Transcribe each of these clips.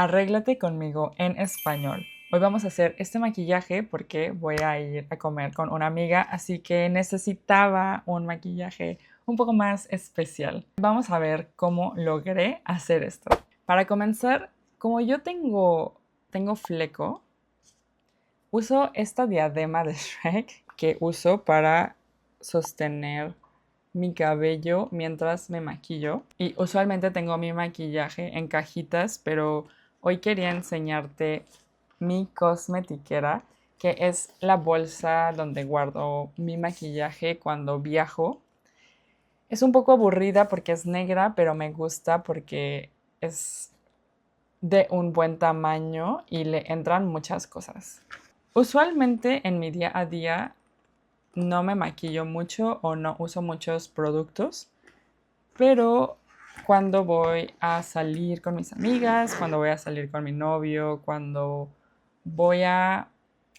Arréglate conmigo en español. Hoy vamos a hacer este maquillaje porque voy a ir a comer con una amiga, así que necesitaba un maquillaje un poco más especial. Vamos a ver cómo logré hacer esto. Para comenzar, como yo tengo fleco, uso esta diadema de Shrek que uso para sostener mi cabello mientras me maquillo. Y usualmente tengo mi maquillaje en cajitas, pero hoy quería enseñarte mi cosmetiquera, que es la bolsa donde guardo mi maquillaje cuando viajo. Es un poco aburrida porque es negra, pero me gusta porque es de un buen tamaño y le entran muchas cosas. Usualmente en mi día a día no me maquillo mucho o no uso muchos productos, pero cuando voy a salir con mis amigas, cuando voy a salir con mi novio, cuando voy a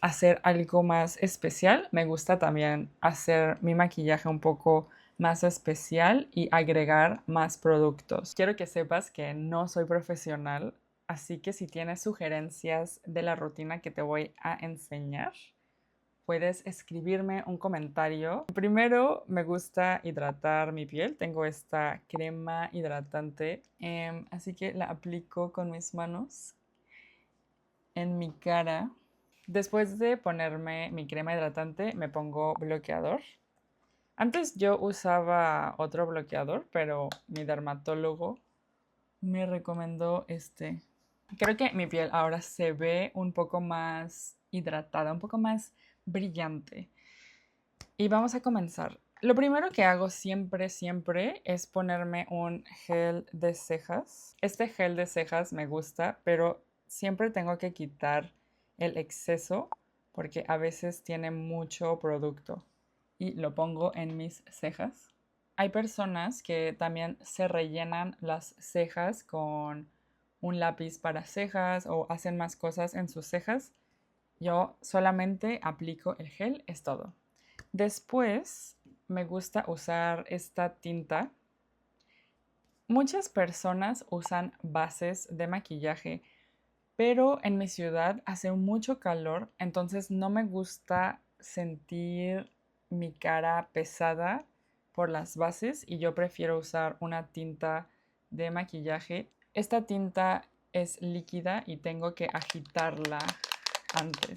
hacer algo más especial, me gusta también hacer mi maquillaje un poco más especial y agregar más productos. Quiero que sepas que no soy profesional, así que si tienes sugerencias de la rutina que te voy a enseñar, puedes escribirme un comentario. Primero, me gusta hidratar mi piel. Tengo esta crema hidratante, así que la aplico con mis manos en mi cara. Después de ponerme mi crema hidratante, me pongo bloqueador. Antes yo usaba otro bloqueador, pero mi dermatólogo me recomendó este. Creo que mi piel ahora se ve un poco más hidratada, un poco más brillante. Y vamos a comenzar. Lo primero que hago siempre es ponerme un gel de cejas. Este gel de cejas me gusta, pero siempre tengo que quitar el exceso porque a veces tiene mucho producto y lo pongo en mis cejas. Hay personas que también se rellenan las cejas con un lápiz para cejas o hacen más cosas en sus cejas. Yo solamente aplico el gel, es todo. Después me gusta usar esta tinta. Muchas personas usan bases de maquillaje, pero en mi ciudad hace mucho calor, entonces no me gusta sentir mi cara pesada por las bases y yo prefiero usar una tinta de maquillaje. Esta tinta es líquida y tengo que agitarla antes.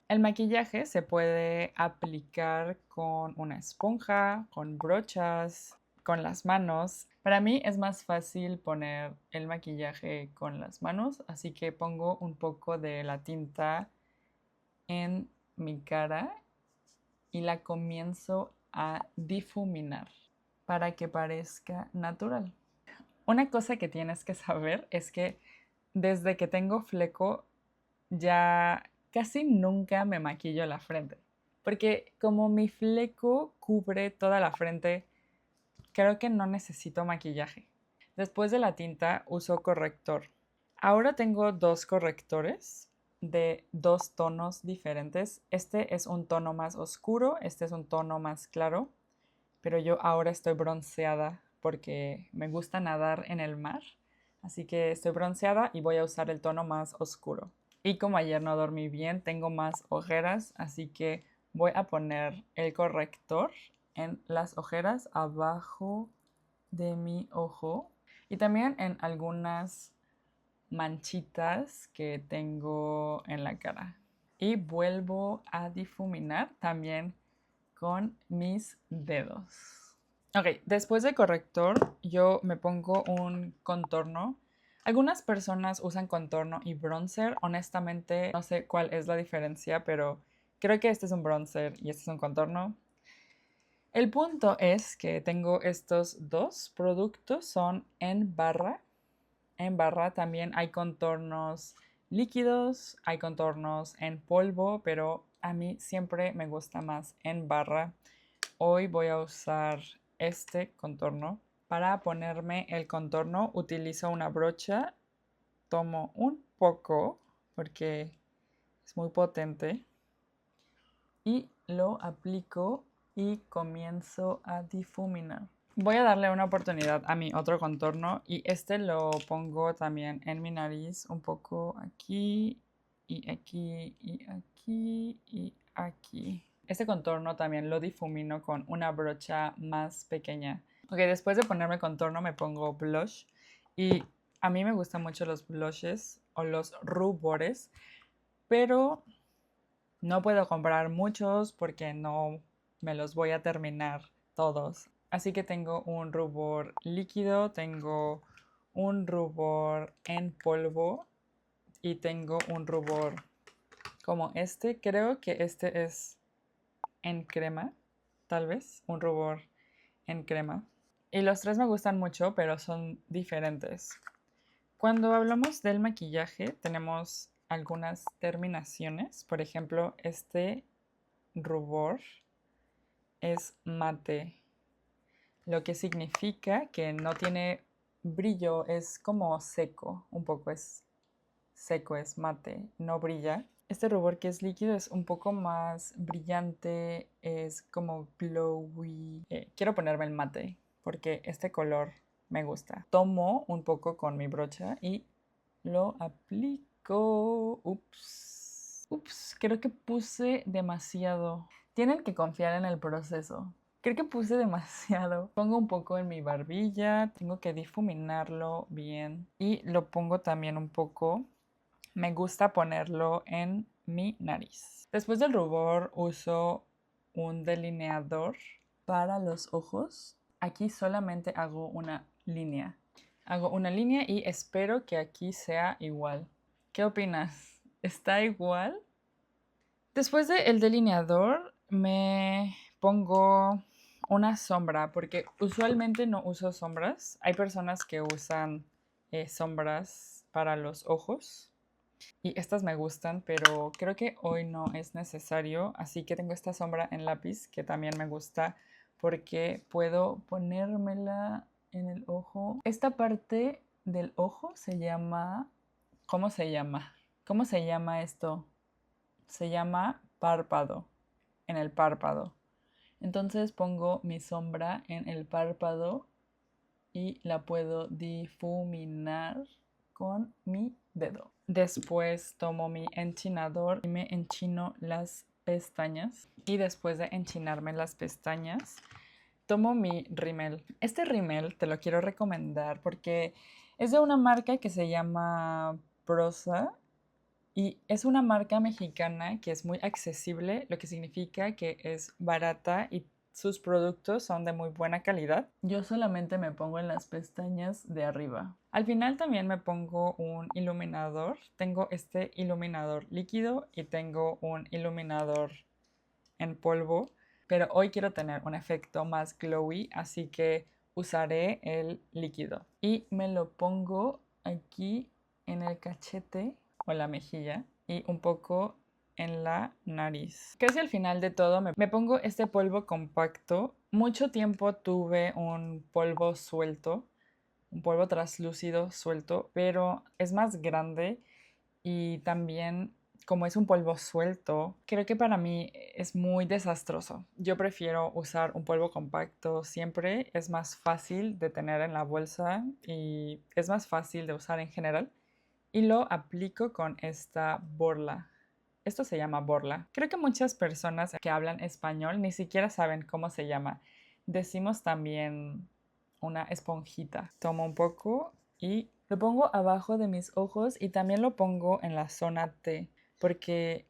El maquillaje se puede aplicar con una esponja, con brochas, con las manos. Para mí es más fácil poner el maquillaje con las manos, así que pongo un poco de la tinta en mi cara y la comienzo a difuminar para que parezca natural. Una cosa que tienes que saber es que desde que tengo fleco ya casi nunca me maquillo la frente. Porque como mi fleco cubre toda la frente, creo que no necesito maquillaje. Después de la tinta uso corrector. Ahora tengo dos correctores de dos tonos diferentes. Este es un tono más oscuro, este es un tono más claro, pero yo ahora estoy bronceada porque me gusta nadar en el mar. Así que estoy bronceada y voy a usar el tono más oscuro. Y como ayer no dormí bien, tengo más ojeras, así que voy a poner el corrector en las ojeras abajo de mi ojo y también en algunas manchitas que tengo en la cara. Y vuelvo a difuminar también con mis dedos. Ok, después de corrector, yo me pongo un contorno. Algunas personas usan contorno y bronzer. Honestamente, no sé cuál es la diferencia, pero creo que este es un bronzer y este es un contorno. El punto es que tengo estos dos productos, son en barra. En barra también hay contornos líquidos, hay contornos en polvo, pero a mí siempre me gusta más en barra. Hoy voy a usar este contorno. Para ponerme el contorno utilizo una brocha, tomo un poco porque es muy potente y lo aplico y comienzo a difuminar. Voy a darle una oportunidad a mi otro contorno y este lo pongo también en mi nariz, un poco aquí y aquí y aquí y aquí. Este contorno también lo difumino con una brocha más pequeña. Ok, después de ponerme contorno me pongo blush y a mí me gustan mucho los blushes o los rubores, pero no puedo comprar muchos porque no me los voy a terminar todos. Así que tengo un rubor líquido, tengo un rubor en polvo y tengo un rubor como este. Creo que este es en crema, tal vez, un rubor en crema. Y los tres me gustan mucho, pero son diferentes. Cuando hablamos del maquillaje, tenemos algunas terminaciones. Por ejemplo, este rubor es mate, lo que significa que no tiene brillo, es como seco, un poco es seco, es mate, no brilla. Este rubor que es líquido es un poco más brillante, es como glowy. Quiero ponerme el mate porque este color me gusta. Tomo un poco con mi brocha y lo aplico. Ups, creo que puse demasiado. Tienen que confiar en el proceso. Creo que puse demasiado. Pongo un poco en mi barbilla, tengo que difuminarlo bien y lo pongo también un poco. Me gusta ponerlo en mi nariz. Después del rubor uso un delineador para los ojos. Aquí solamente hago una línea. Hago una línea y espero que aquí sea igual. ¿Qué opinas? ¿Está igual? Después del delineador me pongo una sombra porque usualmente no uso sombras. Hay personas que usan sombras para los ojos y estas me gustan, pero creo que hoy no es necesario. Así que tengo esta sombra en lápiz que también me gusta porque puedo ponérmela en el ojo. Esta parte del ojo se llama... ¿Cómo se llama? ¿Cómo se llama esto? Se llama párpado, en el párpado. Entonces pongo mi sombra en el párpado y la puedo difuminar con mi dedo. Después tomo mi enchinador y me enchino las pestañas. Y después de enchinarme las pestañas, tomo mi rímel. Este rímel te lo quiero recomendar porque es de una marca que se llama Prosa y es una marca mexicana que es muy accesible, lo que significa que es barata y sus productos son de muy buena calidad. Yo solamente me pongo en las pestañas de arriba. Al final también me pongo un iluminador. Tengo este iluminador líquido y tengo un iluminador en polvo, pero hoy quiero tener un efecto más glowy, así que usaré el líquido. Y me lo pongo aquí en el cachete o la mejilla y un poco en la nariz. Casi al final de todo me pongo este polvo compacto. Mucho tiempo tuve un polvo suelto, un polvo translúcido suelto, pero es más grande y también como es un polvo suelto, creo que para mí es muy desastroso. Yo prefiero usar un polvo compacto siempre, es más fácil de tener en la bolsa y es más fácil de usar en general. Y lo aplico con esta borla. Esto se llama borla. Creo que muchas personas que hablan español ni siquiera saben cómo se llama. Decimos también una esponjita. Tomo un poco y lo pongo abajo de mis ojos y también lo pongo en la zona T, porque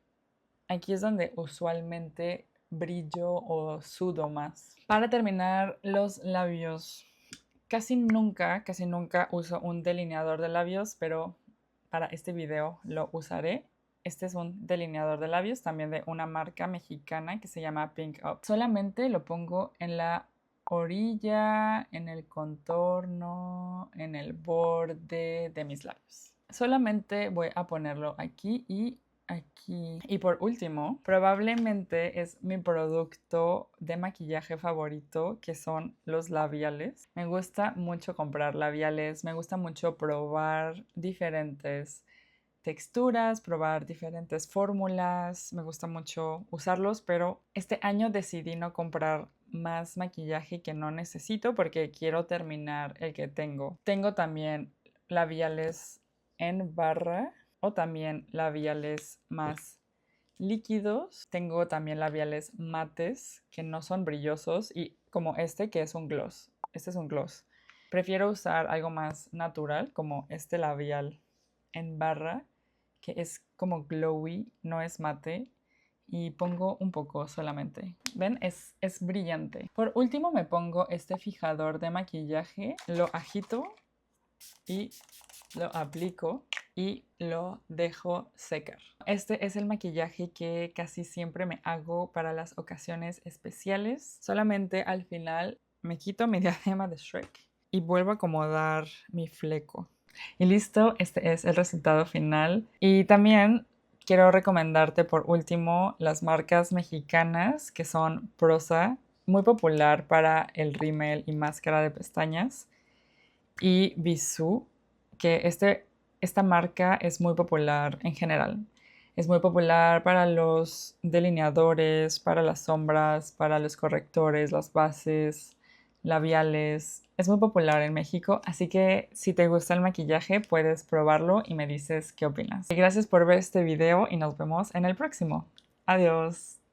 aquí es donde usualmente brillo o sudo más. Para terminar, los labios. Casi nunca uso un delineador de labios, pero para este video lo usaré. Este es un delineador de labios también de una marca mexicana que se llama Pink Up. Solamente lo pongo en la orilla, en el contorno, en el borde de mis labios. Solamente voy a ponerlo aquí y aquí. Y por último, probablemente es mi producto de maquillaje favorito, que son los labiales. Me gusta mucho comprar labiales, me gusta mucho probar diferentes texturas, probar diferentes fórmulas, me gusta mucho usarlos, pero este año decidí no comprar más maquillaje que no necesito porque quiero terminar el que tengo. Tengo también labiales en barra o también labiales más líquidos. Tengo también labiales mates que no son brillosos y como este que es un gloss. Este es un gloss. Prefiero usar algo más natural como este labial en barra que es como glowy, no es mate. Y pongo un poco solamente. ¿Ven? Es brillante. Por último me pongo este fijador de maquillaje. Lo agito y lo aplico y lo dejo secar. Este es el maquillaje que casi siempre me hago para las ocasiones especiales. Solamente al final me quito mi diadema de Shrek y vuelvo a acomodar mi fleco. Y listo, este es el resultado final. Y también quiero recomendarte por último las marcas mexicanas que son Prosa, muy popular para el rímel y máscara de pestañas, y Bisú, que esta marca es muy popular en general. Es muy popular para los delineadores, para las sombras, para los correctores, las bases, labiales. Es muy popular en México, así que si te gusta el maquillaje puedes probarlo y me dices qué opinas. Gracias por ver este video y nos vemos en el próximo. Adiós.